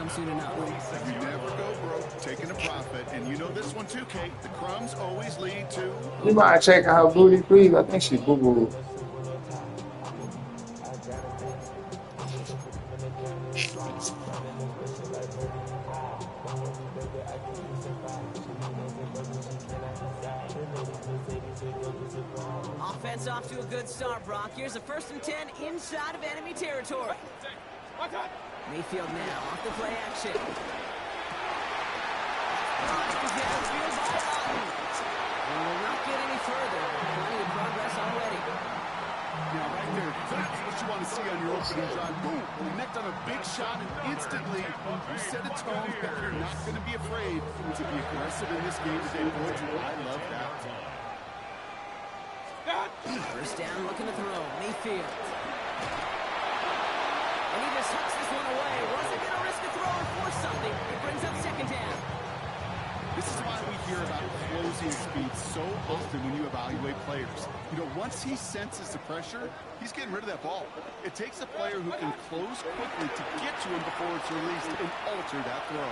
come soon enough. You never go broke taking a profit, and you know this one too, Kate. The crumbs always lead to. You mind checking her booty, please? I think she boo-boo. Offense off to a good start, Brock. Here's a 1st and 10 inside of enemy territory. Mayfield now off the play action. And will not get any further. Plenty of progress already. Yeah, right there. That's what you want to see on your opening drive. Boom! Connect on a big shot, and instantly you set a tone that you're not going to be afraid to be aggressive in this game today. Boys, I love that. First down, looking to throw. Mayfield. And he just hooks this one away. Wasn't going to risk a throw and force something. It brings up 2nd down. This is why we hear about closing speed so often when you evaluate players. You know, once he senses the pressure, he's getting rid of that ball. It takes a player who can close quickly to get to him before it's released and alter that throw.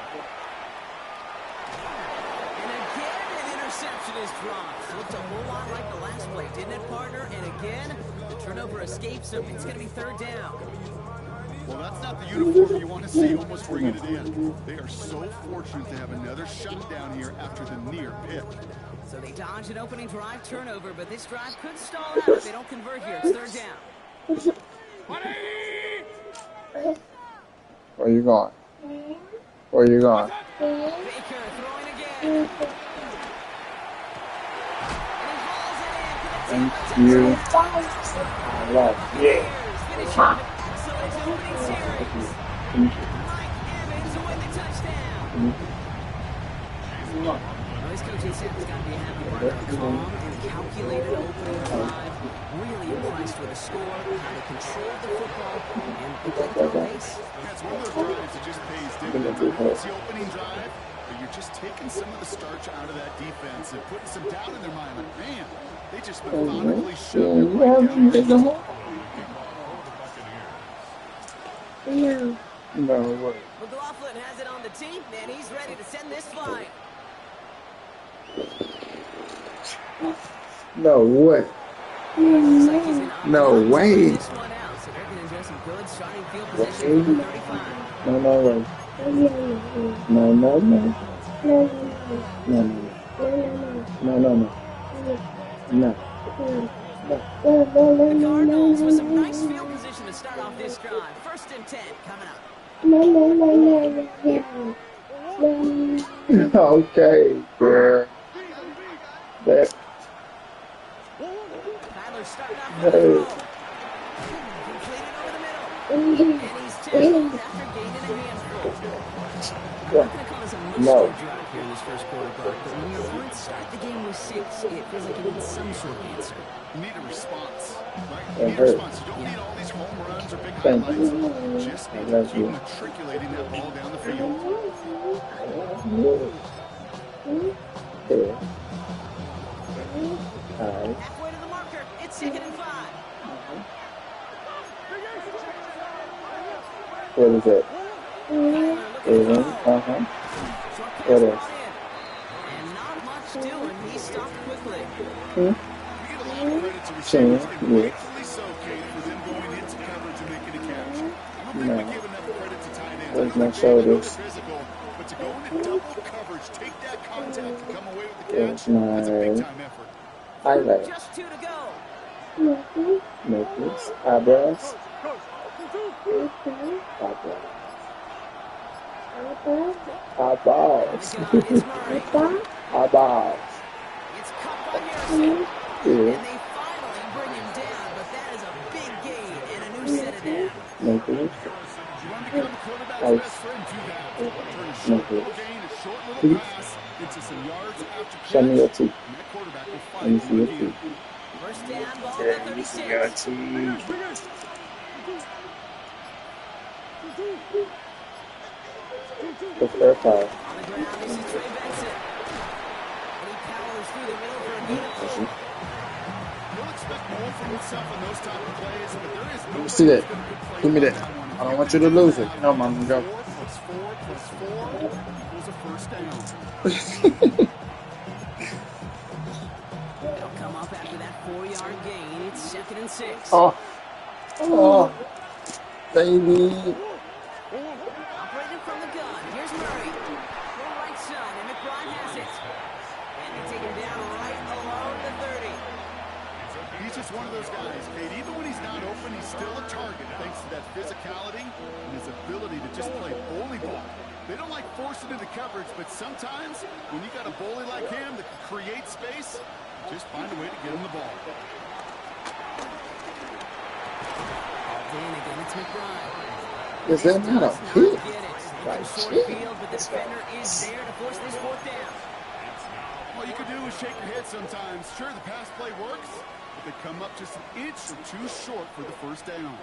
And again, an interception is dropped. Looked a whole lot like the last play, didn't it, partner? And again, the turnover escapes him. It's going to be 3rd down. Well, that's not the uniform you want to see almost bringing it in. They are so fortunate to have another shot down here after the near pick. So they dodge an opening drive turnover, but this drive could stall out if they don't convert here. It's 3rd down. Where you going? Where you going? Baker throwing again. Thank you. I love you. This coaching staff's got to be a happy partner. A calm and calculated opening drive. Really impressed with the score, how they controlled the football, and played the pace. That's one of those drives that just pays dividends. It's the opening drive, but you're just taking some of the starch out of that defense and putting some doubt in their mind. Like, man, they just methodically shoved it right down. No way. McLaughlin has it on the tee, and he's ready to send this flying. No way. No way. This one out, so they're going to enjoy some good starting field position from 35. No way. No. The Cardinals with some nice field position to start off this drive. 1st and 10 coming up. Okay, girl. That. Tyler starting off with the throw. Completed over the middle. And he's tackled after gaining a handful. I'm not going to call this a mustard drive here in this 1st quarter, but when your points start the game with 6, it feels like you need some sort of answer. You need a response, right? You need a response. You don't need all these home runs or big highlights. Just need to keep matriculating that ball down the field. Halfway to the marker. It's 2nd and 5. What is it? What is? And not much doing. He stopped quickly. You get a lot of credit to receivers, and rightfully so, Kate, for them going into coverage and making a catch. I don't think we give enough credit to tight ends. Where's my shoulders? Physical, but to go into double coverage, take that contact, and come away with the Where's catch, that's a my big-time effort. highlight? Just 2 to go. Nipples, eyebrows. Eyeballs. It's Murray. Eyeballs. It's caught by Harrison. Yeah. And they finally bring him down, but that is a big gain and a new set of down. Nipples. You want to become a quarterback's best friend, do that. Turn a short little gain, a short little pass into some yards after catch. Show me your teeth. And that quarterback will Let me find see your one teeth. First down, ball Yeah, at let me see 36. your teeth. The fair foul. On the ground, this is Trey Benson. And he powers through the middle for a gain of 4. He'll expect more from himself in those type of plays, but there is no Let me see that. Give me that. I don't want you to lose it. No, Mom, go. plus 4 plus 4 equals a first down. They'll come up after that 4-yard gain. It's 2nd and 6. Oh, baby. Operating from the gun. Here's Murray. The right side, and McBride has it. And they take him down right along the 30. He's just one of those guys, Kate. Even when he's not open, he's still a target thanks to that physicality and his ability to just play bully ball. They don't like forcing into coverage, but sometimes when you got a bully like him that can create space, just find a way to get him the ball. Dan again, it's McBride. Is that not a hit? Right. Short field, but the defender is there to force this 4th down. All you can do is shake your head sometimes. Sure, the pass play works, but they come up just an inch or two short for the first down.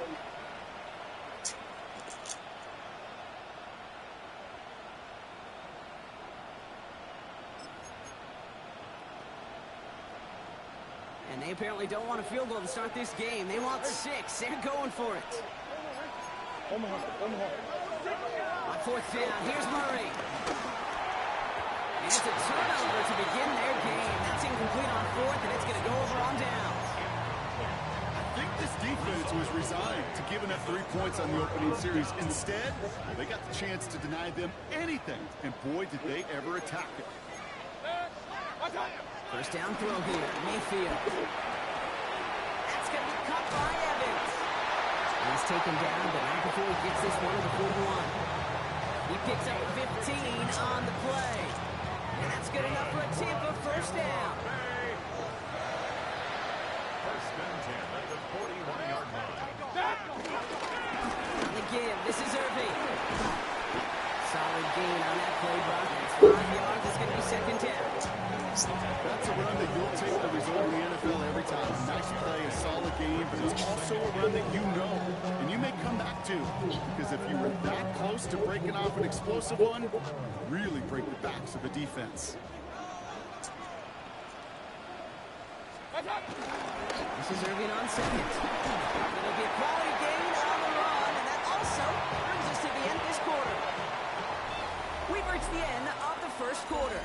And they apparently don't want a field goal to start this game. They want 6. They're going for it. On 4th down, here's Murray. And it's a turnover to begin their game. That's incomplete on 4th, and it's going to go over on down. I think this defense was resigned to giving up 3 points on the opening series. Instead, they got the chance to deny them anything, and boy, did they ever attack it. First down throw here, Mayfield. That's going to be caught by Evans. He's taken down, but not before he gets this one to the 41. He picks up 15 on the play. And that's good enough for a Tampa first down. First and 10 at the 41-yard line. On the give, this is Irving. Solid gain on that play, Buck. That's 5 yards. It's going to be 2nd down. That's a run that you'll take the result in the NFL every time. Nice play, a solid game, but it's also a run that you know, and you may come back to, because if you were that close to breaking off an explosive one, really break the backs of a defense. This is Irving on 2nd. It'll be a quality gain on the run, and that also brings us to the end of this quarter. We've reached the end of the first quarter.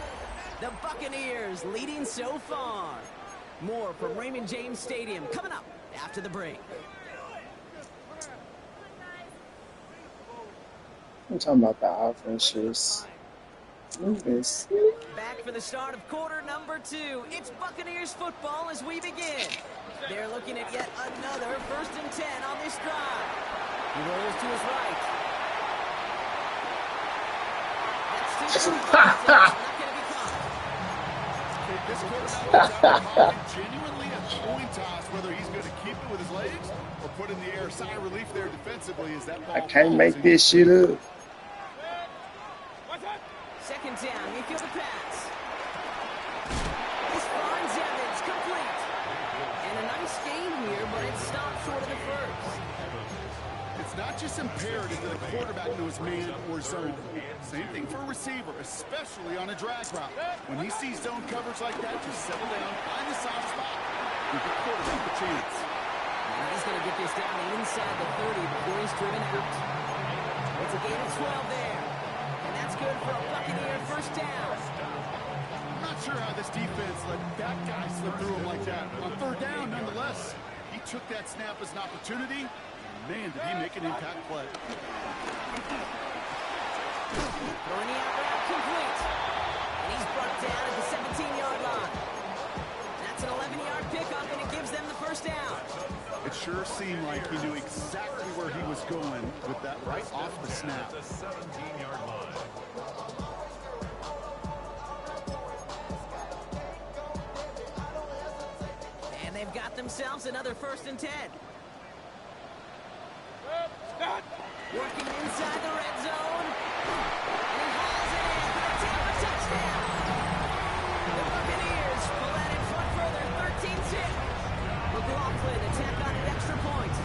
The Buccaneers leading so far. More from Raymond James Stadium coming up after the break. I'm talking about the offenses. Look at this. Back for the start of quarter number 2. It's Buccaneers football as we begin. They're looking at yet another 1st and 10 on this drive. He rolls to his right. That's too This quarterback is genuinely a coin toss whether he's going to keep it with his legs or put in the air. Sigh of relief there defensively as that ball I can't make this shit up. 2nd down, Mayfield the pass. This finds Evans, complete. And a nice gain here, but it stopped short of the 1st. It's not just imperative that a quarterback knows man or zone. Same thing for a receiver, especially on a drag route. When he sees zone coverage like that, just settle down, find the soft spot, give the quarterback a chance. And he's going to get this down inside the 30 before he's driven out. It's a gain of 12 there. And that's good for a Buccaneer first down. I'm not sure how this defense let that guy slip through him like that. On 3rd down, nonetheless, he took that snap as an opportunity. Man, did he make an impact play. Throwing the out route complete. And he's brought down at the 17-yard line. That's an 11-yard pickup, and it gives them the first down. It sure seemed like he knew exactly where he was going with that right off the snap. The 17-yard line. And they've got themselves another 1st and 10. Working inside the red zone. And he hauls it in for a Tampa touchdown. The Buccaneers pull that in front further, 13-6. McLaughlin attack on an extra point.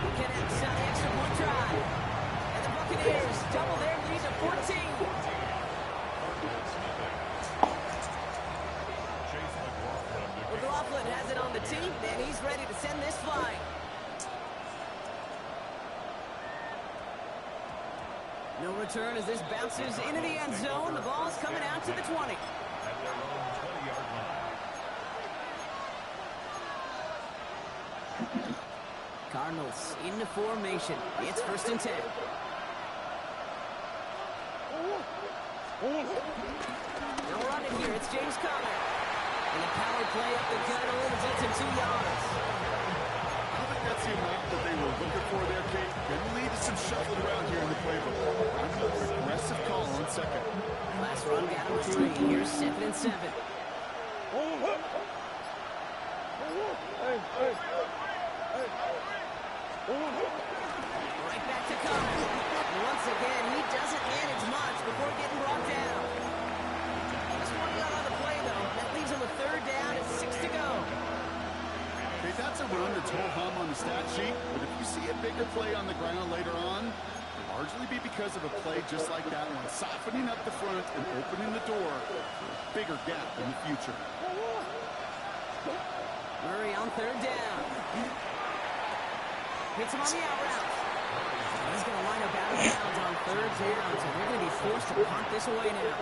He connects on the extra point drive. And the Buccaneers double their lead to 14. McLaughlin has it on the team, and he's ready to send this flying. No return as this bounces into the end zone. The ball is coming out to the 20. At their own 20-yard line. Cardinals into formation. It's 1st and 10. They'll run it here. It's James Conner. And a power play up the gut only results in 2 yards. I don't think that's the amount that they were looking for there, Kate. They needed some shuffling around here in the playbook. Another aggressive call on 2nd. Last run got him 3. Here's 2nd and 7. Right back to Conner. And once again, he doesn't manage much before getting brought down. Just 1 yard on the play, though. That leaves him with 3rd down and 6 to go. Okay, that's a run that's ho-hum on the stat sheet, but if you see a bigger play on the ground later on, it'll largely be because of a play just like that one, softening up the front and opening the door for a bigger gap in the future. Murray on 3rd down. Hits him on the out route. He's going to line up out of bounds on 3rd down, so they're going to be forced to punt this away now.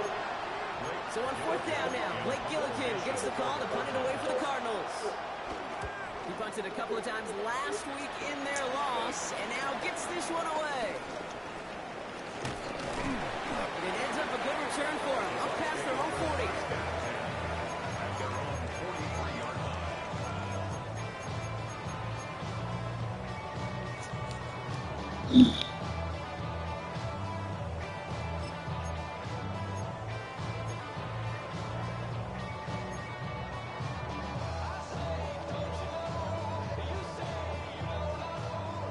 So on 4th down now, Blake Gillikin gets the call to punt it away for the Cardinals. He punted a couple of times last week in their loss, and now gets this one away. And it ends up a good return for him, up past their own 40. At their own 43-yard line.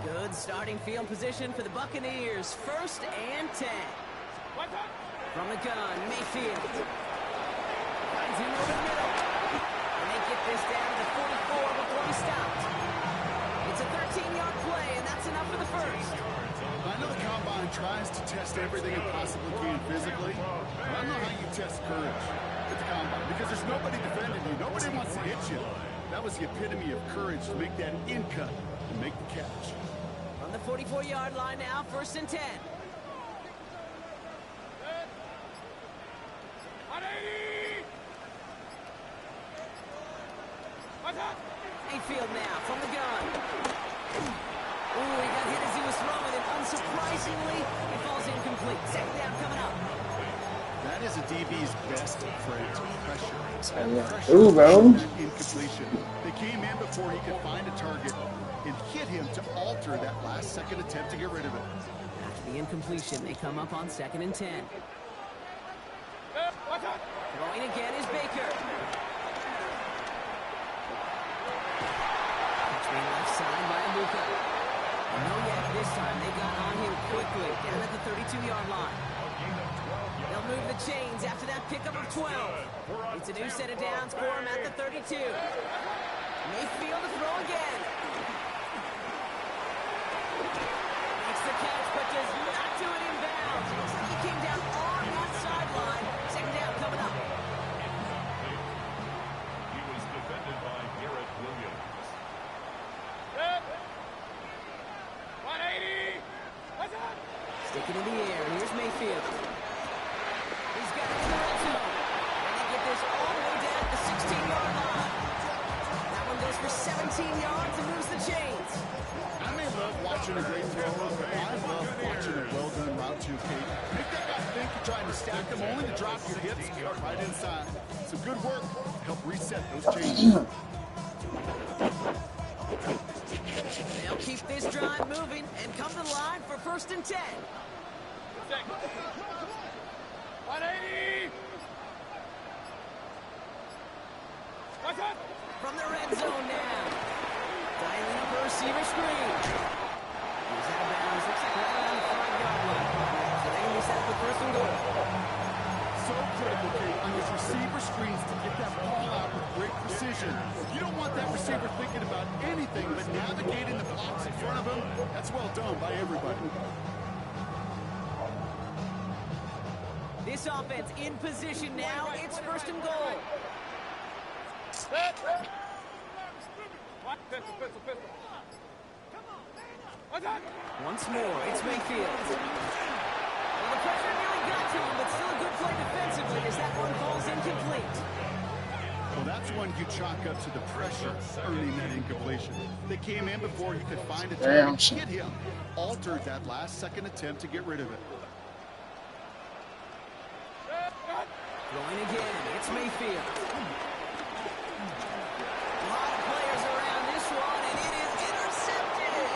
Good starting field position for the Buccaneers. 1st and 10. From the gun, Mayfield. Finds him over the middle. And they get this down to the 44 before he stopped. It's a 13-yard play, and that's enough for the 1st. I know the Combine tries to test everything it possibly can physically, but I don't know how you test courage at the Combine, because there's nobody defending you. Nobody wants to hit you. That was the epitome of courage to make that in cut and make the catch. On the 44-yard line now, 1st and 10. Mayfield now from the gun. Ooh, he got hit as he was throwing, and unsurprisingly, it falls incomplete. 2nd down coming up. That is a DB's best phrase, pressure. Ooh, bro. Incompletion. They came in before he could find a target and hit him to alter that last-second attempt to get rid of it. After the incompletion, they come up on 2nd and 10. Throwing again is Baker. Between left side by Luka. No yet this time. They got on him quickly down at the 32-yard line. They'll move the chains after that pickup of 12. It's a new set of downs for him at the 32. Mayfield to throw again. Makes the catch, but does not do it in bounds. Looks like he came down on that sideline. 2nd down coming up. He was defended by Garrett Williams. Stick it in the air. Here's Mayfield. He's got it in the red zone. And they get this all the way down to the 16-yard line. That one goes for 17 yards and moves the chains. I may love watching a great throw, but I love watching a well-done route too, Kate. Make that guy think you're trying to stack them only to drop your hips right inside. Some good work to help reset those chains. They'll keep this drive moving and come to the line for 1st and 10. 180! From the red zone now. Dialing up a receiver screen. He's out of bounds. Looks like right around the 5-yard line. So they can be set for 1st and goal. So critical, Kate, on those receiver screens to get that ball out with great precision. You don't want that receiver thinking about anything but navigating the blocks in front of him. That's well done by everybody. This offense in position now. It's 1st and goal. Once more, it's Mayfield. Well, the pressure nearly got to him, but still a good play defensively as that one falls incomplete. Well, that's one you chalk up to the pressure earning that incompletion. They came in before he could find a target to hit him. Altered that last-second attempt to get rid of it. Throwing again, it's Mayfield. A lot of players around this one, and it is intercepted.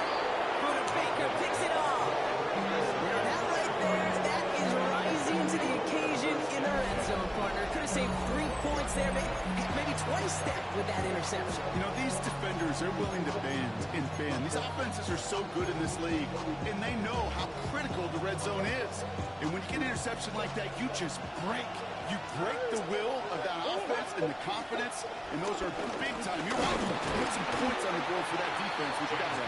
Buda Baker picks it off. Now that right there, that is rising to the occasion in the red zone, partner. Could have saved 3 points there, maybe twice that with that interception. You know, these defenders are willing to bend and bend. These offenses are so good in this league, and they know how critical the red zone is. And when you get an interception like that, you just break. You break the will of that offense and the confidence, and those are big time. You're right. Put some points on the board for that defense, which got it.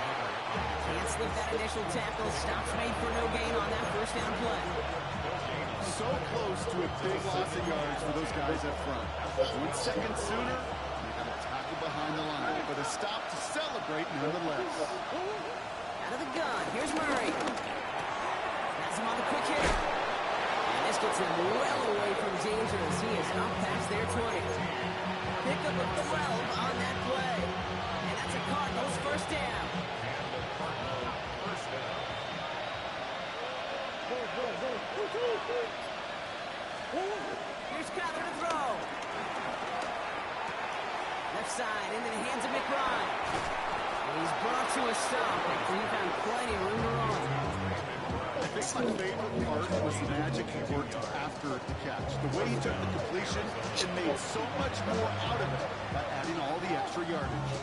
Can't slip that initial tackle. Stops made for no gain on that first down play. So close to a big loss of yards for those guys up front. 1 second sooner, they got a tackle behind the line, but a stop to celebrate nonetheless. Out of the gun, here's Murray. Has him on the quick hit. And this gets him well away from danger as he is up past their 20. Pick up a 12 on that play. And that's a Cardinals first down. Here's Kyler to throw. Left side into the hands of McBride. And he's brought to a stop after he found plenty of room to run. I think my favorite part was the magic he worked after the catch. The way he took the completion and made so much more out of it by adding all the extra yardage.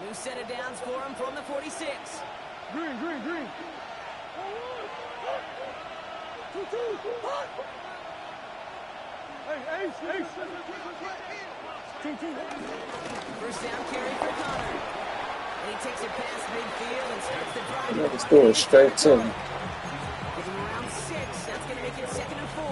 New set of downs for him from the 46. Green. 2-2. Hey, ace. 2-2. First down carry for Connor. And he takes it past midfield and starts the drive. Let's do it straight to him. Give him around 6. That's going to make it 2nd and 4.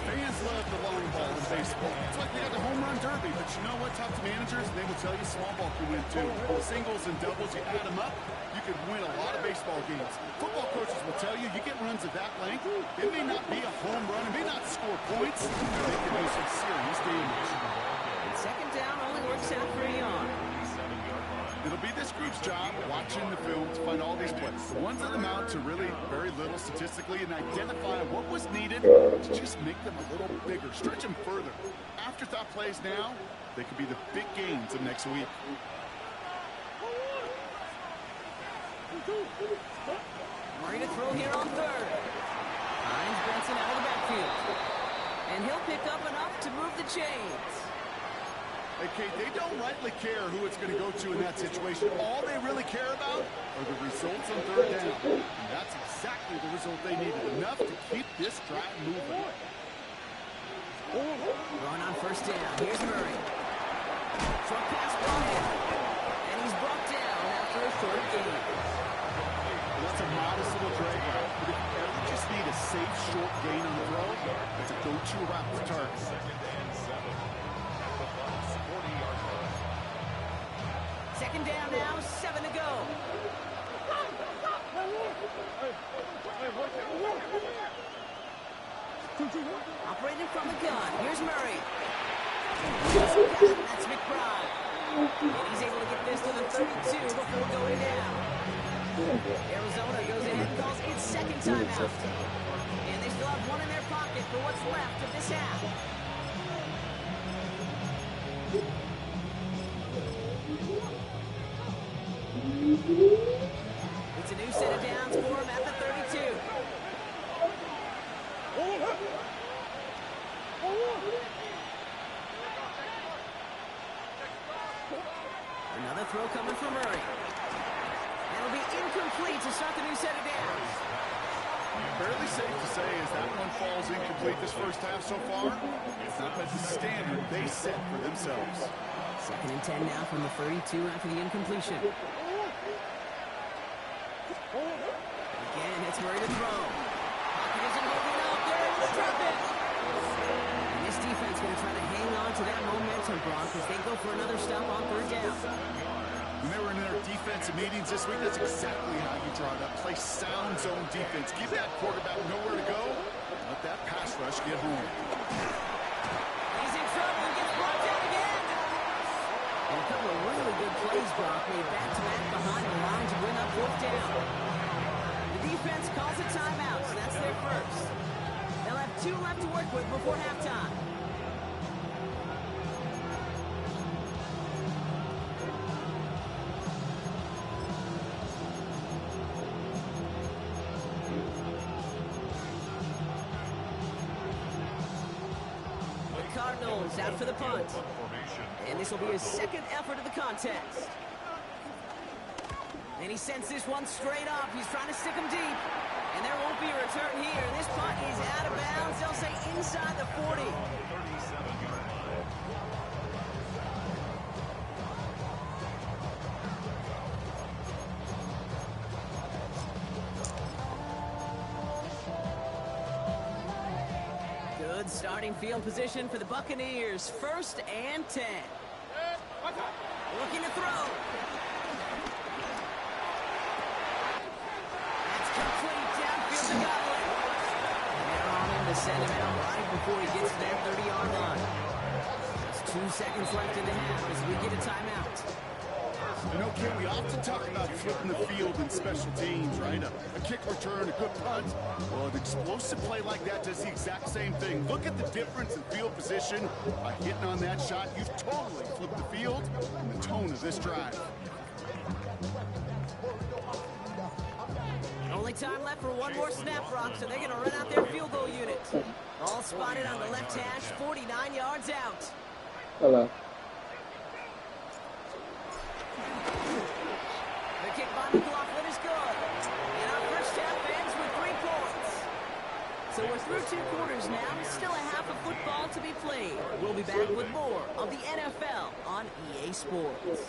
Fans love the long ball in baseball. It's like they have the home run derby, but you know what? Talk to managers, they will tell you small ball can win too. Singles and doubles, you add them up, you can win a lot of baseball games. Football coaches will tell you, you get runs of that length, it may not be a home run, it may not score points, but it can do some serious damage. And 2nd down only works out for a yard. It'll be this group's job watching the film to find all these plays. The ones that amount to really very little statistically and identify what was needed to just make them a little bigger, stretch them further. Afterthought plays now, they could be the big gains of next week. Murray to throw here on 3rd. Finds Benson out of the backfield. And he'll pick up enough to move the chains. Hey, Kate, they don't rightly care who it's going to go to in that situation. All they really care about are the results on 3rd down. And that's exactly the result they needed. Enough to keep this drive moving. Run on 1st down. Here's Murray. Short pass brought in. And he's brought down after a 3rd gain. That's a modest little drag route. But if you ever just need a safe, short gain on the throw, that's a go-to route for targets. 2nd down now, 7 to go. Operating from the gun. Here's Murray. That's McBride. And he's able to get this to the 32 before going down. Arizona goes ahead and calls its 2nd timeout. And they still have one in their pocket for what's left of this half. It's a new set of downs for him at the 32. Another throw coming from Murray. That'll be incomplete to start the new set of downs. Fairly safe to say as that one falls incomplete this first half so far, it's not met the standard they set for themselves. 2nd and 10 now from the 32 after the incompletion. Again, it's Murray to throw. Pocket isn't moving up. They're able to drop it. And this defense going to try to hang on to that momentum, Brock, as they go for another stop on 3rd down. When they were in their defensive meetings this week, that's exactly how you draw it up. Play sound zone defense. Give that quarterback nowhere to go. Let that pass rush get home. He's in trouble and gets brought down again. And a couple of really good plays, Brock, made back-to-back behind the line to bring up 4th down. The defense calls a timeout, so that's their first. They'll have 2 left to work with before halftime. Cardinals out for the punt. And this will be his 2nd effort of the contest. And he sends this one straight up. He's trying to stick him deep. And there won't be a return here. This punt is out of bounds. They'll say inside the 40. Good starting field position for the Buccaneers. 1st and 10. Looking to throw. That's complete downfield to Gffsl. And they're on him to send him out right before he gets to that 30-yard line. There's 2 seconds left in the half as we get a timeout. You know, Ken, we often talk about flipping the field in special teams, right? A kick return, a good punt. Well, an explosive play like that does the exact same thing. Look at the difference in field position. By hitting on that shot, you've totally flipped the field and the tone of this drive. Only time left for one more snap, Brock, so they're going to run out their field goal unit. All spotted on the left hash, 49 yards out. Hello. The kick by McLaughlin is good. And our first half ends with 3 points. So we're through 2 quarters now. Still a half of football to be played. We'll be back with more of the NFL on EA Sports.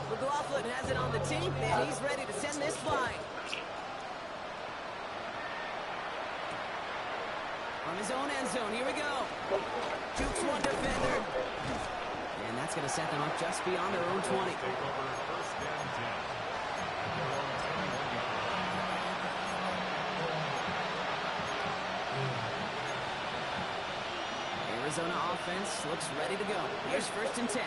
McLaughlin has it on the team, and he's ready to send this flying. On his own end zone, here we go. Jukes one defender. And that's going to set them up just beyond their own 20. Arizona offense looks ready to go. Here's 1st and 10.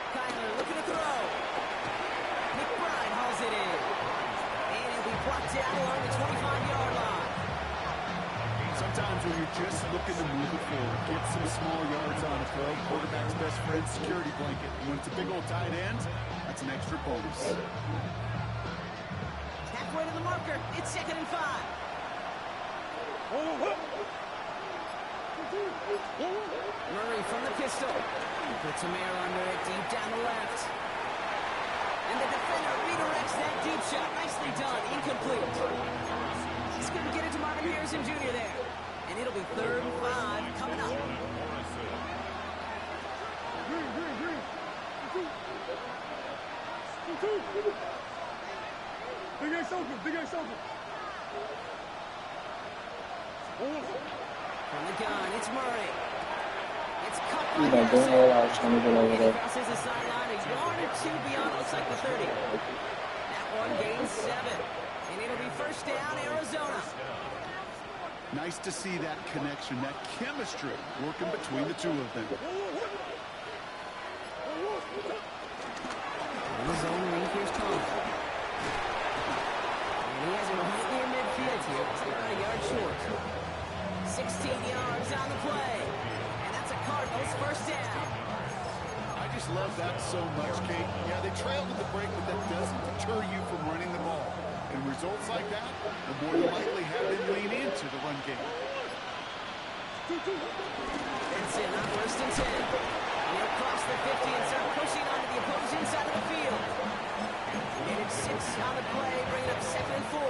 Kyler looking to throw. McBride hauls it in. And he'll be brought down along the 25-yard line. Sometimes when you're just looking to move it forward, get some small yards on a throw, quarterback's best friend, security blanket. And when it's a big old tight end, that's an extra bonus. Halfway to the marker. It's 2nd and 5. Murray from the pistol. Puts some air under it, deep down the left. And the defender redirects that deep shot. Nicely done. Incomplete. He's going to get it to Marvin Harrison Jr. there. And it'll be 3rd and 5 coming up. Big Ace open. From the gun, it's Murray. It's cut by Don't worry, I was trying to get over there. crosses the sideline, a yard or 2 beyond, looks like the 30. That one gains 7. And it'll be 1st down, Arizona. Nice to see that connection, that chemistry working between the 2 of them. In the zone read, here's Tom. And he has him right near midfield here. He's about a yard short. 16 yards on the play. And that's a Cardinals 1st down. I just love that so much, Kate. Yeah, they trailed at the break, but that doesn't deter you from running the ball. And results like that will more than likely have them lean into the run game. Benson on 1st and 10. He'll cross the 50 and start pushing onto the opposing side of the field. And it's 6 on the play, bringing up 2nd and 4.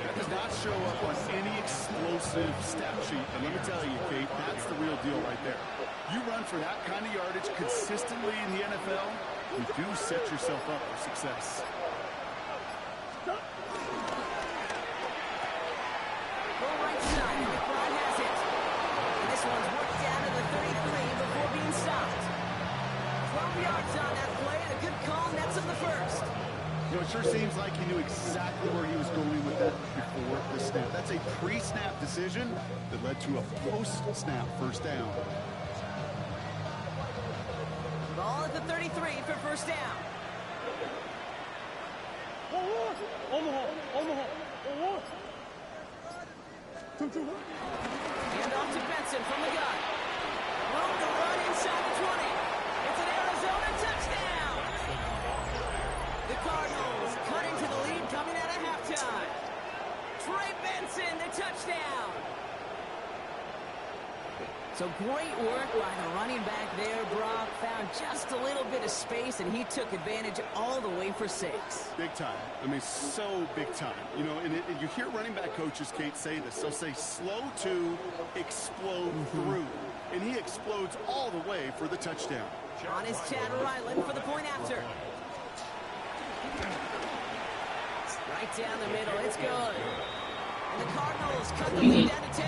That does not show up on any explosive stat sheet. And let me tell you, Kate, that's the real deal right there. You run for that kind of yardage consistently in the NFL, you do set yourself up for success. Right side, and McBride has it. And this one's worked down to the 33 before being stopped. 12 yards on that play, and a good call nets him the first. You know, it sure seems like he knew exactly where he was going with that before the snap. That's a pre-snap decision that led to a post-snap first down. Ball at the 33 for first down. Hand off to Benson from the gun. Room to run inside the 20. It's an Arizona touchdown. The Cardinals cut into the lead coming out of halftime. Trey Benson, the touchdown. So great work by the running back there, Brock. Found just a little bit of space, and he took advantage all the way for 6. Big time. I mean, so big time. You know, and you hear running back coaches, Kate, say this. They'll say slow to explode through. And he explodes all the way for the touchdown. On his Chad Ryland for the point after. Right down the middle. It's good. And the Cardinals cut the lead down to 10.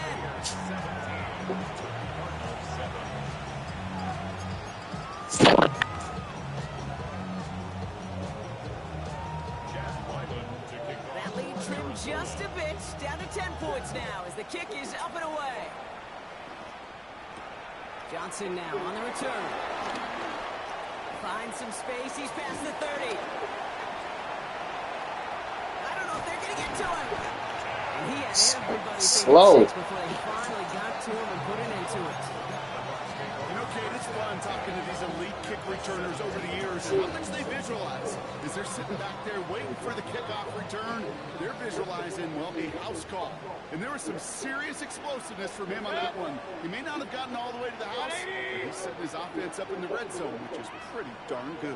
That lead trimmed just a bit, down to 10 points now as the kick is up and away. Johnson now on the return. Finds some space, he's past the 30. I don't know if they're going to get to him. And he had everybody slow before they finally got to him and put an end to it. Kate, it's fun talking to these elite kick returners over the years and how much they visualize. As they're sitting back there waiting for the kickoff return, they're visualizing, well, a house call. And there was some serious explosiveness from him on that one. He may not have gotten all the way to the house, but he's setting his offense up in the red zone, which is pretty darn good.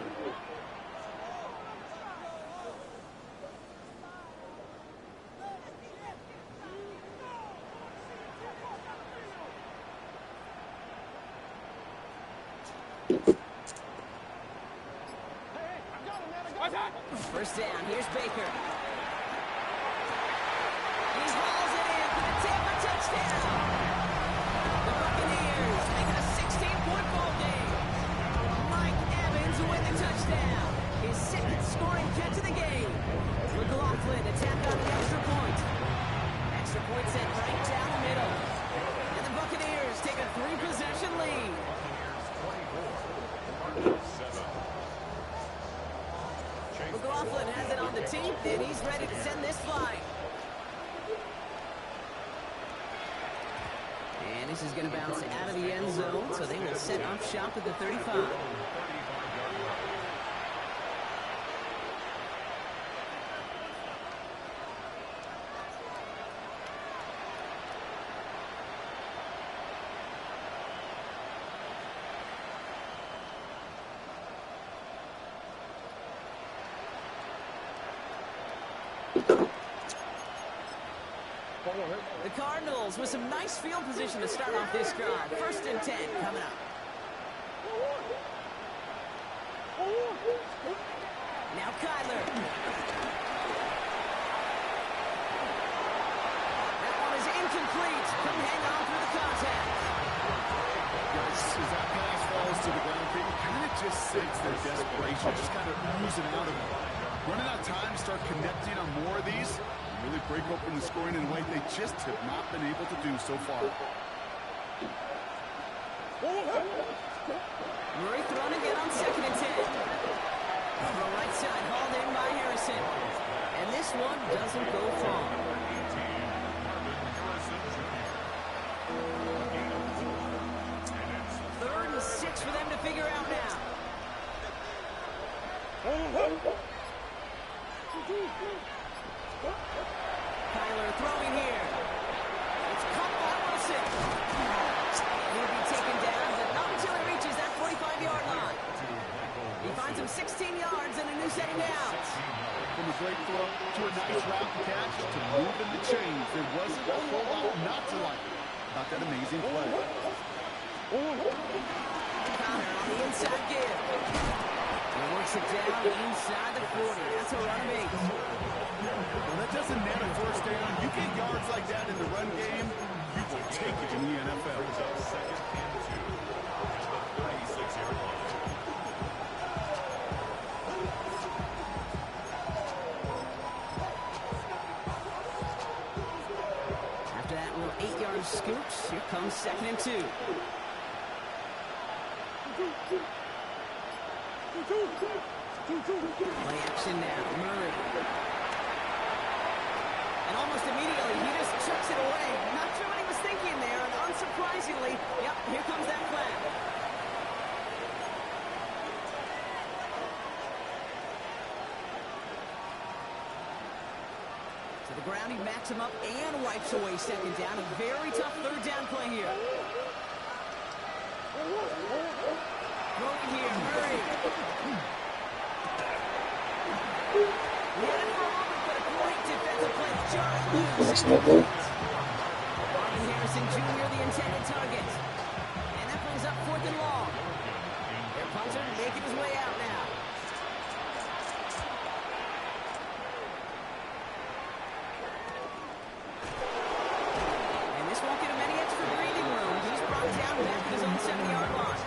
First down, here's Baker. He hauls it in for the Tampa touchdown. The Buccaneers make it a 16-point ball game. Mike Evans win the touchdown. His 2nd scoring catch of the game. McLaughlin attacked on the extra point. Extra point sent right down the middle. And the Buccaneers take a 3-possession lead. McLaughlin has it on the team, and he's ready to send this flying. And this is going to bounce out of the end zone, so they will set up shop at the 35. The Cardinals with some nice field position to start off this drive. 1st and 10 coming up. Now Kyler. That one is incomplete. Couldn't hang on through the contact. As that pass falls to the ground, you kind of just sense their desperation, just kind of oozing out of them. Running out of time, start connecting on more of these. Really break open the scoring in a way they just have not been able to do so far. Murray thrown again on 2nd and 10. From the right side, hauled in by Harrison. And this one doesn't go far. 3rd and 6 for them to figure out now. to a nice route and catch to move in the chains. There wasn't a whole lot not to like about that amazing play. Connor on the inside give. He works it down inside the 40. That's a run of 8. Well, that doesn't net a first down. You get yards like that in the run game, you will take it in the NFL. Second and 2 at the 36-yard line. After that little 8-yard scoops, here comes 2nd and 2. Play action now, Murray. And almost immediately, he just chucks it away. Not sure what he was thinking there, and unsurprisingly, yep, here comes that flag. To the ground, he backs him up and wipes away 2nd down. A very tough 3rd down play here. Throwing here, Murray. We had it for a moment, but a great defensive play. That's no good. Marvin Harrison Jr., the intended target. And that brings up 4th and long. Their punter making his way out now. And this won't get him any extra breathing room. He's brought down back at his own 7-yard line.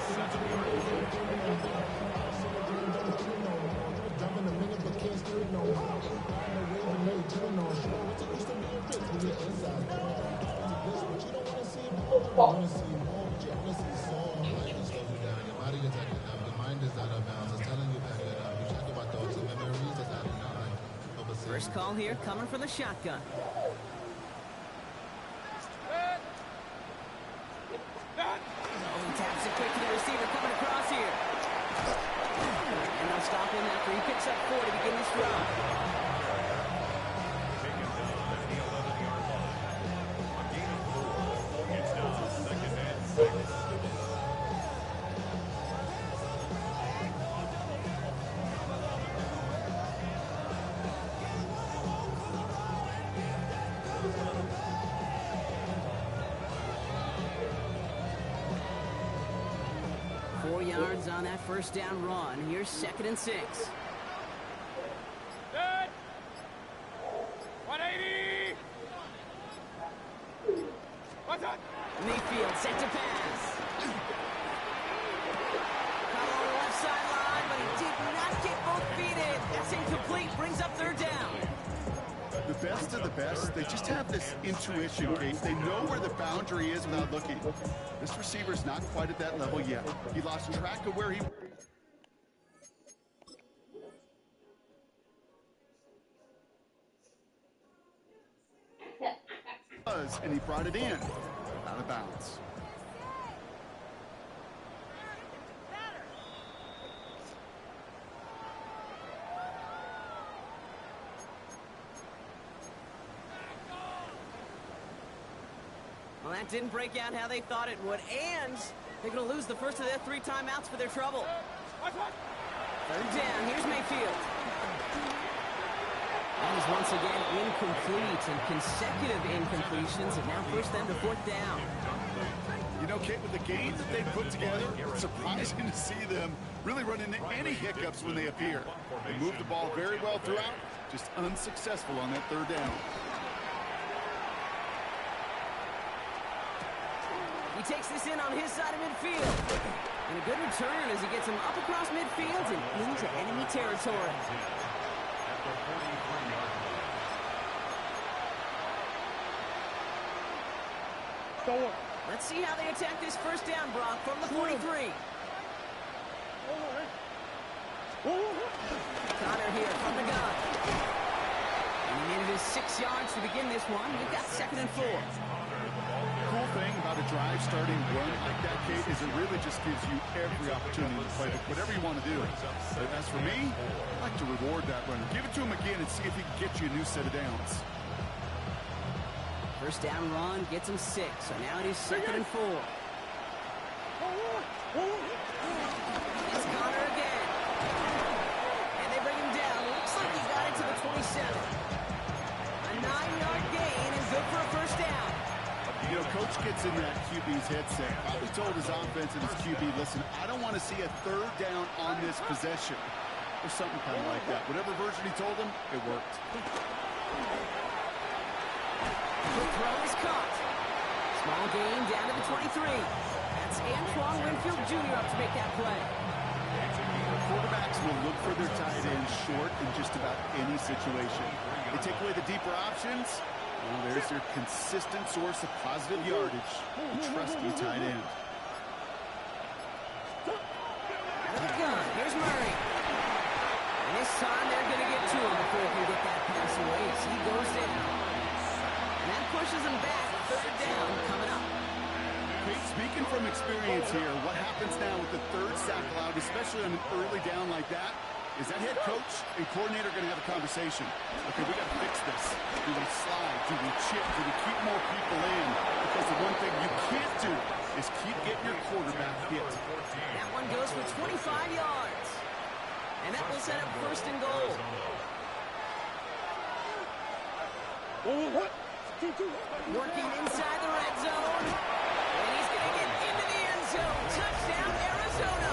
First call here coming from the shotgun. Oh, he taps it quick to the receiver coming across here. And they'll stop him after he picks up 4 to begin this drive. Taken down at the 11-yard line. A gain of 4. It's now 2nd and 6. 4 yards on that first down run. Here's 2nd and 6. Dead. 180. What's that? Mayfield set to pass. Caught on the left sideline, but he did not get both feet in. That's incomplete. Brings up 3rd down. The best of the best, they just have this intuition, Kate. They know where the boundary is without looking. This receiver's not quite at that level yet. He lost track of where he was, and he brought it in. Out of bounds. Well, that didn't break out how they thought it would, and they're going to lose the first of their 3 timeouts for their trouble. 3rd down, here's Mayfield. That is once again incomplete, and consecutive incompletions have now pushed them to 4th down. You know, Kate, with the gains that they put together, it's surprising to see them really run into any hiccups when they appear. They moved the ball very well throughout, just unsuccessful on that 3rd down. He takes this in on his side of midfield. And a good return as he gets him up across midfield and into enemy territory. At the 43-yard line. Let's see how they attack this first down, Brock, from the 43. Connor here from the gun. And he needed his 6 yards to begin this one. We've got 2nd and 4. Cool thing about a drive starting run like that, Kate, is it really just gives you every opportunity to play whatever you want to do. But as for me, I like to reward that runner. Give it to him again and see if he can get you a new set of downs. First down run gets him 6. So now it is 2nd and 4. It's Connor again. And they bring him down. Looks like he got it to the 27. coach gets in that QB's headset, probably told his offense and his QB, listen, I don't want to see a third down on this possession. Or something kind of like that. Whatever version he told him, it worked. The throw is caught. Small gain down to the 23. That's Antoine Winfield Jr. up to make that play. Quarterbacks will look for their tight end short in just about any situation. They take away the deeper options. Well, there's their consistent source of positive yardage, the trusty tight end. Out of the gun, here's Murray. And this time they're going to get to him before he can get that pass away as he goes down. And that pushes him back. Third down coming up. Great, speaking from experience here, what happens now with the third sack allowed, especially on an early down like that, is that head coach and coordinator going to have a conversation. Okay, we got to fix this. Do we slide? Do we chip? Do we keep more people in? Because the one thing you can't do is keep getting your quarterback hit. That one goes for 25 yards. And that will set up first and goal. Working inside the red zone. And he's going to get into the end zone. Touchdown, Arizona.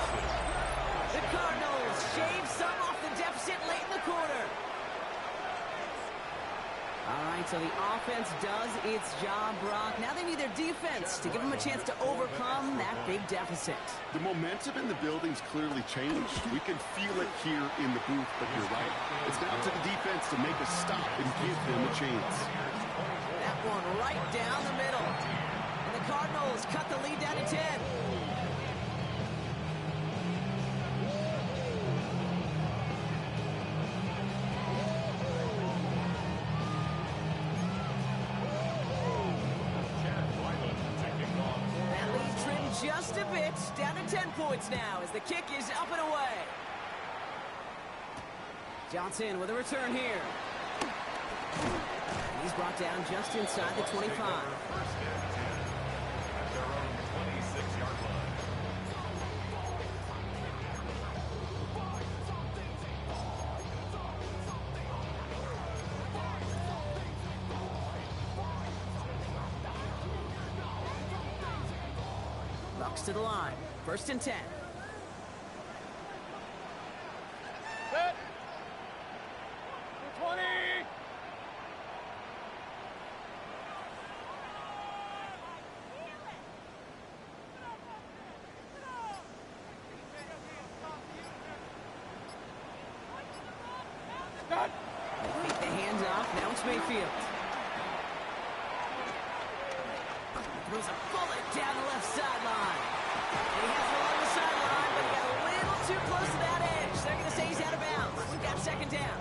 The Cardinals shave some off the deficit late in the quarter. All right, so the offense does its job, Brock. Now they need their defense to give them a chance to overcome that big deficit. The momentum in the building's clearly changed. We can feel it here in the booth, but you're right. It's now to the defense to make a stop and give them a chance. That one right down the middle. And the Cardinals cut the lead down to 10. That lead trimmed just a bit. Down to 10 points now as the kick is up and away. Johnson with a return here. He's brought down just inside the 25. At their own 26-yard line. Bucks to the line. First and 10. Set. 20. Break the hands off. Now it's Mayfield. Throws a bullet down the left sideline. And he has it along the sideline, but he got a little too close to that edge. They're going to say he's out of bounds. We've got second down.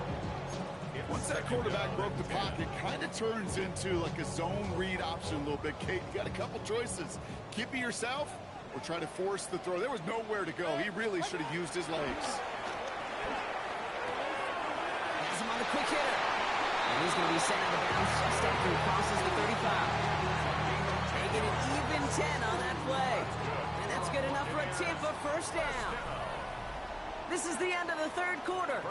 Once that quarterback broke the pocket, kind of turns into like a zone read option a little bit. Kate, you got a couple choices. Keep it yourself or try to force the throw. There was nowhere to go. He really should have used his legs. Has him on the quick hitter. And he's going to be sent out of bounds just after he crosses the 35. They get an even 10 on that play. And that's good enough for a Tampa first down. This is the end of the third quarter.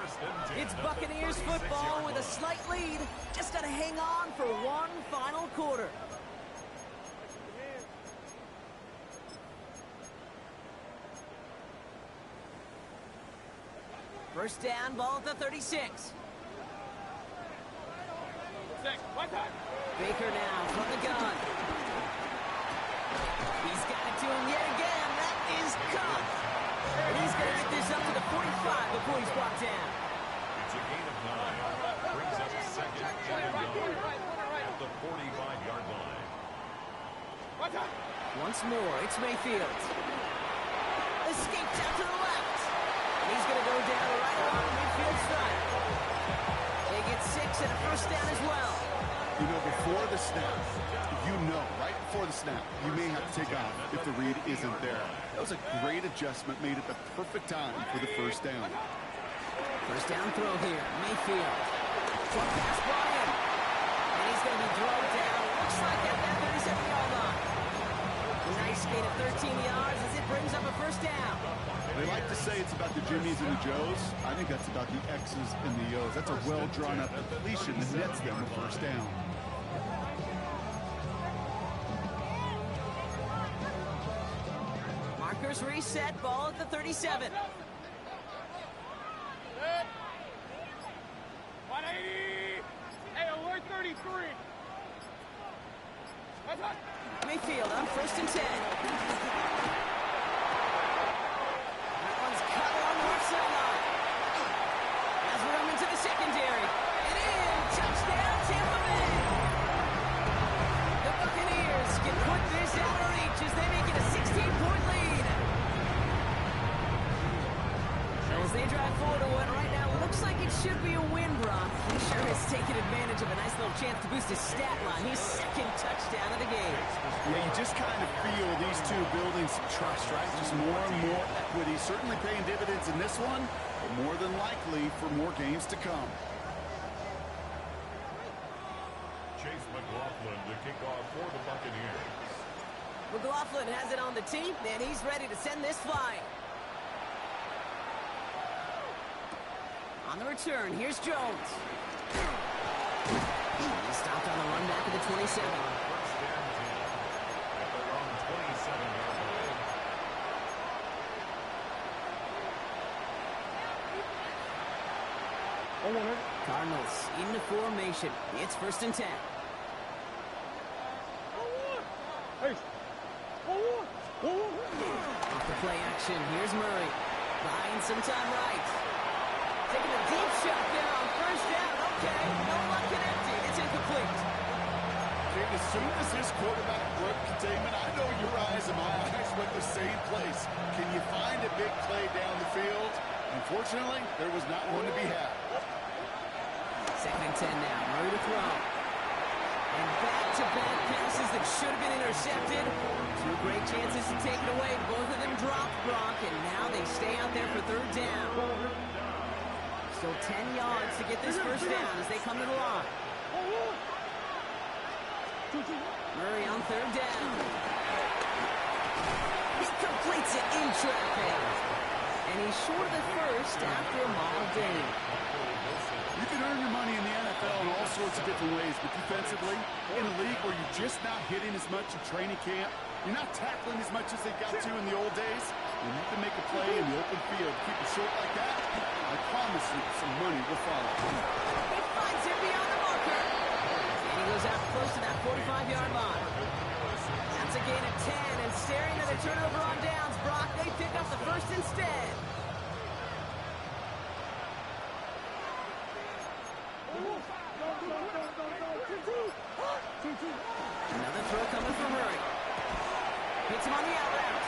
It's Buccaneers football with a slight lead. Just got to hang on for one final quarter. First down, ball at the 36. Baker now from the gun. He's got it to him yet again. That is caught. And he's going to get this up to the 45 before he's brought down. It's a gain of 9. Brings up second and at the 45-yard line. Once more, it's Mayfield. Escapes out to the left. And he's going to go down right on midfield strike. They get 6 and a first down as well. You know, before the snap, right before the snap, you may have to take off if the read isn't there. That was a great adjustment made at the perfect time for the first down. First down throw here, Mayfield. Short pass Bryant. And he's going to be drugged down. Looks like at that 37-yard line. A nice gain of 13 yards as it brings up a first down. They like to say it's about the Jimmies and the Joes. I think that's about the X's and the O's. That's a well-drawn-up completion that nets them a first down. Timer's reset. Ball at the 37. Set. 180. Hey, alert 33. That's hot. Mayfield on 1st and 10. That one's cut along the left sideline. Has room into the secondary. And in. Touchdown, Tampa Bay. The Buccaneers can put this out of reach as they make it a 16-point lead. As they drive forward to what right now looks like it should be a win, Brock. He sure has taken advantage of a nice little chance to boost his stat line. His second touchdown of the game. Yeah, you just kind of feel these two building some trust, right? Just more and more equity. Certainly paying dividends in this one, but more than likely for more games to come. Chase McLaughlin to kick off for the Buccaneers. McLaughlin has it on the tee, and he's ready to send this flying. On the return, here's Jones. He stopped on the run back at the 27. First and 10 at their own 27-yard line. Cardinals into formation. It's 1st and 10. Off the play action, here's Murray. Buying some time right. Taking a deep shot there on 1st down. Okay, no luck connecting. It's incomplete. As soon as this quarterback broke containment, I know your eyes and my eyes went the same place. Can you find a big play down the field? Unfortunately, there was not one to be had. 2nd and 10 now. Murray to throw. And back-to-back passes that should have been intercepted. Two great chances to take it away. Both of them dropped, Brock, and now they stay out there for 3rd down. Still 10 yards to get this 1st down as they come to the line. Murray on 3rd down. He completes it in traffic. And he's short of the 1st after a mild gain. You can earn your money in the NFL in all sorts of different ways, but defensively, in a league where you're just not hitting as much in training camp, you're not tackling as much as they got to in the old days, when you can make a play in the open field, keep it short like that, I promise you some money will follow. He finds it beyond the marker. And he goes out close to that 45-yard line. That's a gain of 10, and staring at a turnover on downs, Brock, they pick up the 1st instead. Another throw coming from Murray. Hits him on the out route.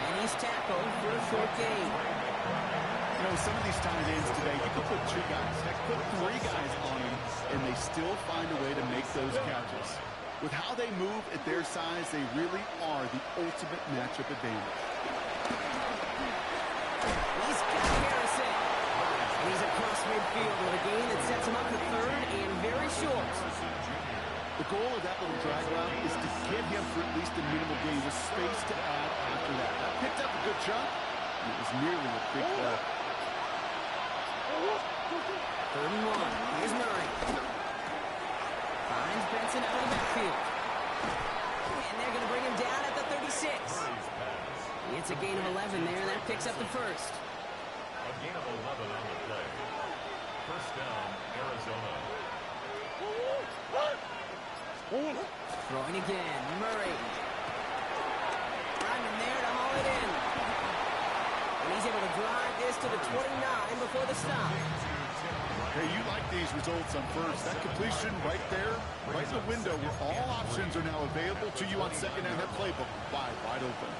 And he's tackled for a short gain. You know, some of these tight ends today, you can put 2 guys, heck, put 3 guys on them, and they still find a way to make those catches. With how they move at their size, they really are the ultimate matchup advantage. He's got Harrison. And he's across midfield with a gain that sets him up for 3rd and very short. The goal of that little drag route is to get him for at least a minimal gain with space to add after that. That picked up a good chunk, and it was nearly a big play. 3rd and 1. Here's Murray. Finds Benson out of the backfield. And they're going to bring him down at the 36. It's a gain of 11 there. That picks up the 1st. A gain of 11 on the play. 1st down, Arizona. Throwing again. Murray. Ryman there to haul it in. And he's able to drive this to the 29 before the stop. Hey, you like these results on 1st. That completion right there, right in the window where all options are now available to you on 2nd and that playbook wide open.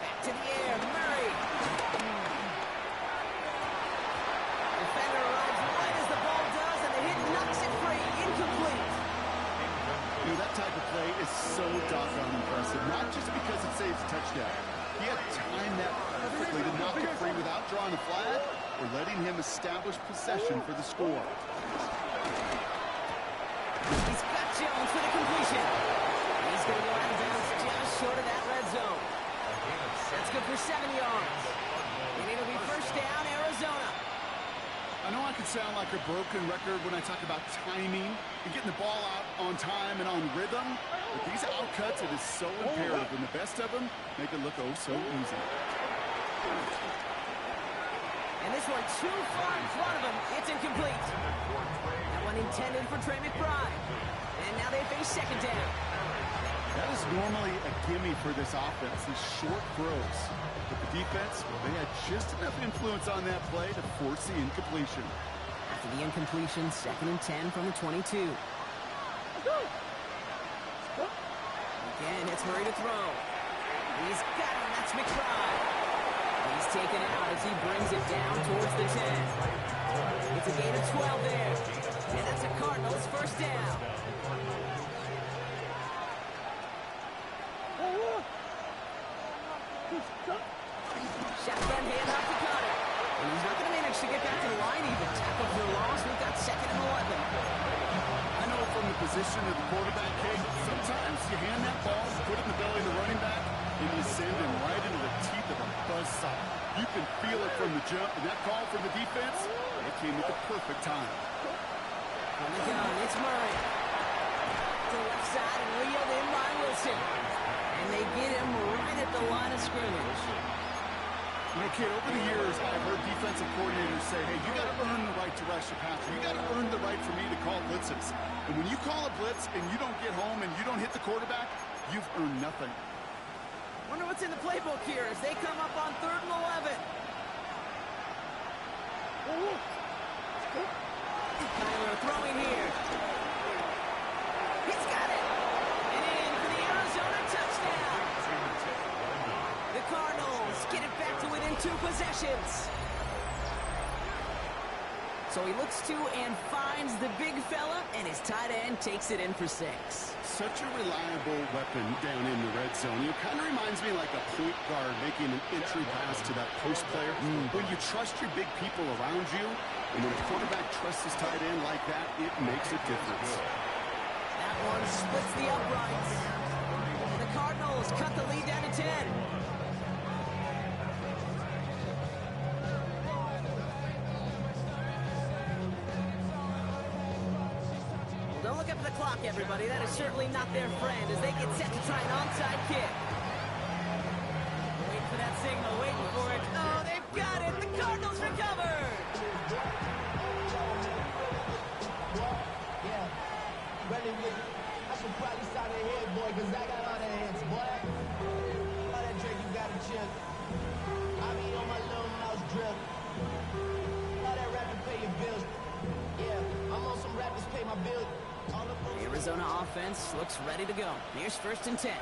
Back to the air. Murray. Defender arrives right as the ball does, and the hit knocks it free. Incomplete. You know, that type of play is so doggone impressive, not just because it saves a touchdown. He had timed that perfectly to knock it free without drawing a flag or letting him establish possession for the score. He's got Jones for the completion. He's going to go out of bounds just short of that red zone. That's good for 7 yards. And it'll be 1st down, Arizona. I know I can sound like a broken record when I talk about timing and getting the ball out on time and on rhythm. But these outcuts, it is so imperative, and the best of them make it look oh so easy. And this one too far in front of him. It's incomplete. That one intended for Trey McBride. And now they face second down. That is normally a gimme for this offense, these short throws. But the defense, well, they had just enough influence on that play to force the incompletion. After the incompletion, 2nd and 10 from the 22. Again, it's Murray to throw. He's got him. That's McBride. He's taken out as he brings it down towards the 10. It's a gain of 12 there. And that's a Cardinals first down. Shotgun hand off to Connor. And he's not going to manage to get back to the line even. Tackle for loss. We've got 2nd and 11. I know from the position of the quarterback, hey, sometimes you hand that ball, put it in the belly of the running back, and you send him right into the teeth of a buzzsaw. You can feel it from the jump, and that call from the defense, it came at the perfect time. From the gun, it's Murray. To the left side and reeled in by Wilson. And they get him right at the line of scrimmage. You know, kid, over the years, I've heard defensive coordinators say, hey, you got to earn the right to rush the passer. You got to earn the right for me to call blitzes. And when you call a blitz and you don't get home and you don't hit the quarterback, you've earned nothing. Wonder what's in the playbook here as they come up on 3rd and 11. Kyler throwing here. He's got it. And in for the Arizona touchdown. The Cardinals get it back to within 2 possessions. So he looks to and finds the big fella, and his tight end takes it in for 6. Such a reliable weapon down in the red zone. It kind of reminds me like a point guard making an entry pass to that post player. When you trust your big people around you, and when the quarterback trusts his tight end like that, it makes a difference. That one splits the uprights. And the Cardinals cut the lead down to 10. Don't look up at the clock, everybody. That is certainly not their friend as they get set to try an onside kick. Waiting for that signal, waiting for it. Oh, they've got it. The Cardinals recovered. I should probably start a head, boy, because I got all the heads, boy. All that drink you got to chip. I be on my little mouse drip. All that rapping pay your bills. Yeah, I'm on some rappers pay my bills. The Arizona offense looks ready to go. Here's 1st and 10.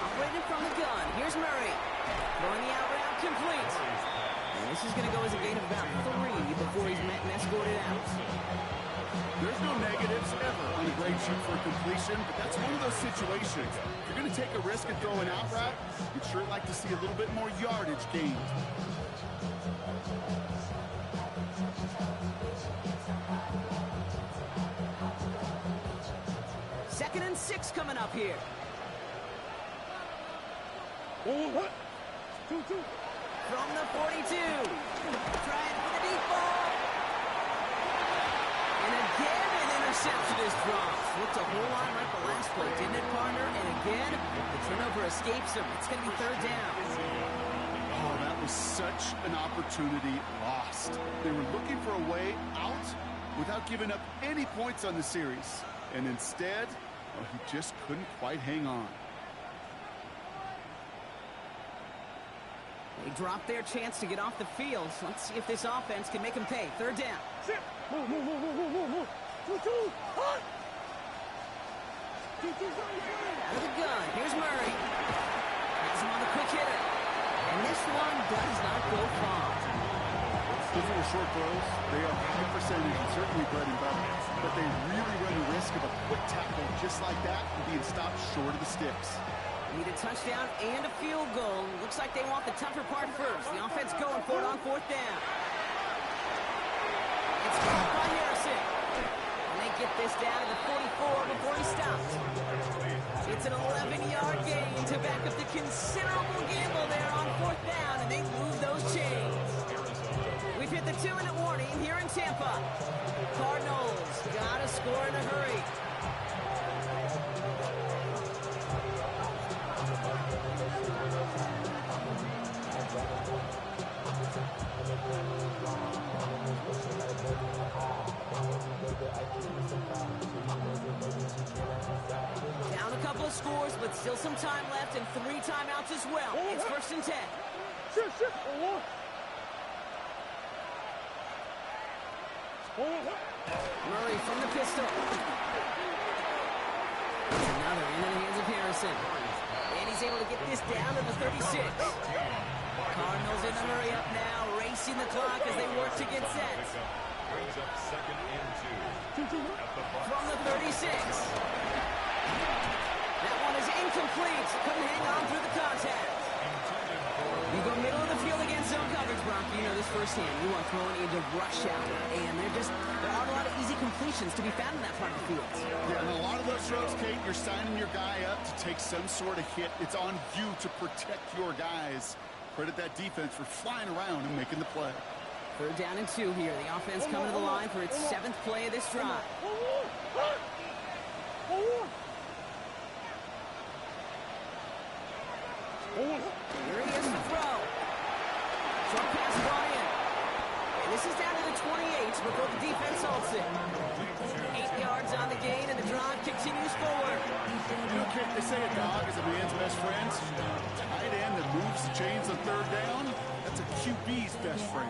Operated from the gun. Here's Murray. Throwing the out route complete. And this is going to go as a gain of about 3 before he's met and escorted out. There's no negatives ever on a great shoot for completion, but that's one of those situations. If you're going to take a risk and throw an out route, you'd sure like to see a little bit more yardage gained. 2nd and 6 coming up here. From the 42. Trying for the deep ball. And again, an interception is dropped. Looked a whole lot like the last play, didn't it, partner? And again, the turnover escapes him. It's going to be 3rd down. Oh, that was such an opportunity lost. They were looking for a way out without giving up any points on the series. And instead, well, he just couldn't quite hang on. They dropped their chance to get off the field. So let's see if this offense can make them pay. 3rd down. Out of the gun. Here's Murray. Has him on the quick hitter. And this one does not go far. Those little short throws, they are high percentage and certainly bread and butter. But they really run the risk of a quick tackle just like that and being stopped short of the sticks. Need a touchdown and a field goal. Looks like they want the tougher part first. The offense going for it on 4th down. It's caught by Harrison. And they get this down to the 44 before he stops. It's an 11-yard gain to back up the considerable gamble there on 4th down, and they move those 2-minute warning here in Tampa. Cardinals gotta score in a hurry. Down a couple of scores, but still some time left and 3 timeouts as well. It's 1st and 10. Murray from the pistol. Another into the hands of Harrison. And he's able to get this down to the 36. Cardinals in the hurry up now, racing the clock as they work to get set. Brings up 2nd and 2. From the 36. That one is incomplete. Couldn't hang on through the contact. You go middle of the field against zone coverage, Brock. You know this firsthand. You are thrown into rush hour, and there aren't a lot of easy completions to be found in that part of the field. Yeah, and a lot of those throws, Kate, you're signing your guy up to take some sort of hit. It's on you to protect your guys. Credit that defense for flying around and making the play. 3rd down and 2 here. The offense coming to the line for its 7th play of this drive. Here he is to throw. Short pass brought in. And this is down to the 28 before the defense halts it. 8 yards on the gain, and the drive continues forward. You know, Kate, they say a dog is a man's best friend. Tight end that moves the chains on 3rd down, that's a QB's best friend.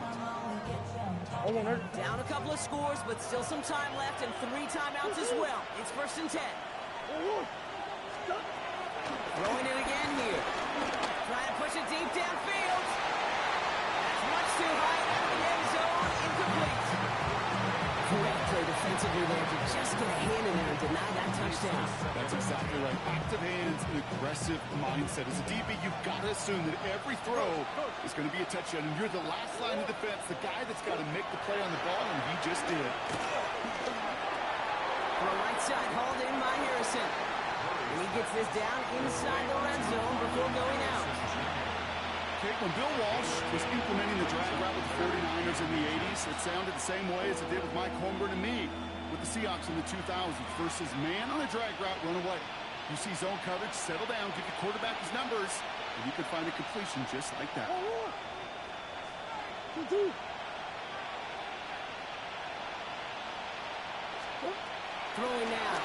Down a couple of scores, but still some time left and 3 timeouts as well. It's 1st and 10. Throwing it again here. Trying to push it deep downfield. That's much too high out of the end zone. Incomplete. Great play defensively there to just get a hand in there and deny that touchdown. That's exactly right. Active hands and aggressive mindset. As a DB, you've got to assume that every throw is going to be a touchdown, and you're the last line of defense, the guy that's got to make the play on the ball, and he just did. From the right side, hauled in by Harrison. And he gets this down inside the red zone before going out. Okay, when Bill Walsh was implementing the drag route with the 49ers in the 80s, it sounded the same way as it did with Mike Holmgren and me with the Seahawks in the 2000s versus man on a drag route, run away. You see zone coverage, settle down, give your quarterback his numbers, and you can find a completion just like that. Throwing now.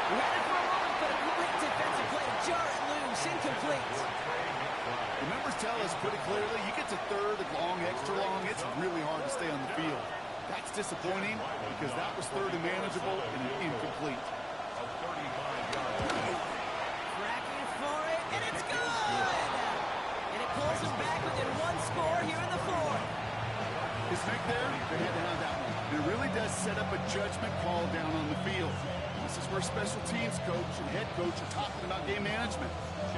He had it for a moment, but a great defensive play to jar it loose. Incomplete. The members tell us pretty clearly, you get to 3rd and long, extra long, it's really hard to stay on the field. That's disappointing because that was 3rd and manageable and incomplete. Tracking for it, and it's good! And it pulls him back within 1 score here in the 4th. His make there, they had to have that one. It really does set up a judgment call down on the field. This is where special teams coach and head coach are talking about game management.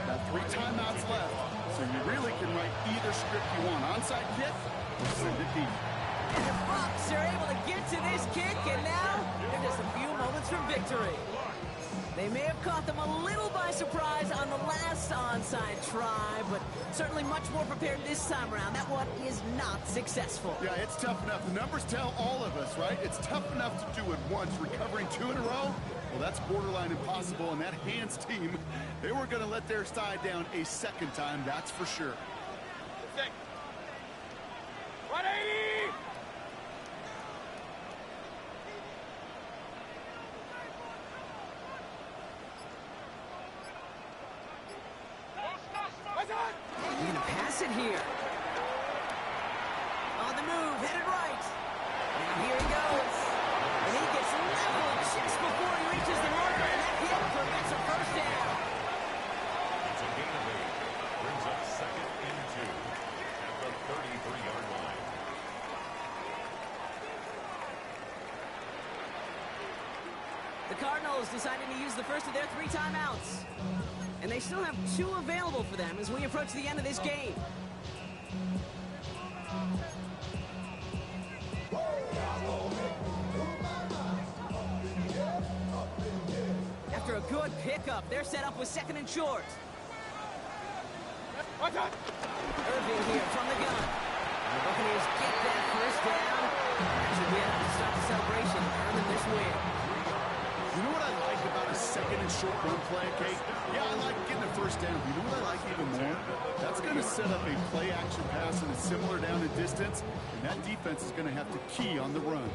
Got 3 timeouts left, so you really can write either script you want. Onside kick or send it deep. And the Bucs are able to get to this kick, and now they're just a few moments from victory. They may have caught them a little by surprise on the last onside try, but certainly much more prepared this time around. That one is not successful. Yeah, it's tough enough. The numbers tell all of us, right? It's tough enough to do it once. Recovering 2 in a row, well, that's borderline impossible. And that hands team, they were going to let their side down a 2nd time, that's for sure. 180! You're gonna pass it here. On the move, headed right. Now here he goes. And he gets leveled just before he reaches the marker, and that hit prevents a 1st down. It's a gain of 8. Brings up 2nd and 2 at the 33-yard line. The Cardinals decided to use the first of their 3 timeouts. And they still have 2 available for them as we approach the end of this game. After a good pickup, they're set up with 2nd and short. Irving here from the gun. The Buccaneers get that first down. That should be enough to start the celebration and earn them this win. You know what I like about a second and short run play, Kate? Yeah, I like getting a first down. You know what I like even more? That's going to set up a play-action pass in a similar down and distance, and that defense is going to have to key on the run.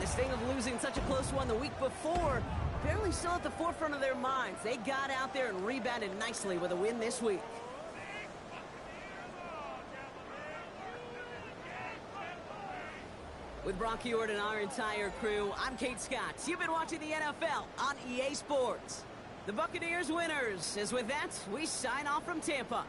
Sting of losing such a close one the week before, apparently still at the forefront of their minds. They got out there and rebounded nicely with a win this week. With Brock Ewart and our entire crew, I'm Kate Scott. You've been watching the NFL on EA Sports. The Buccaneers winners. As with that, we sign off from Tampa.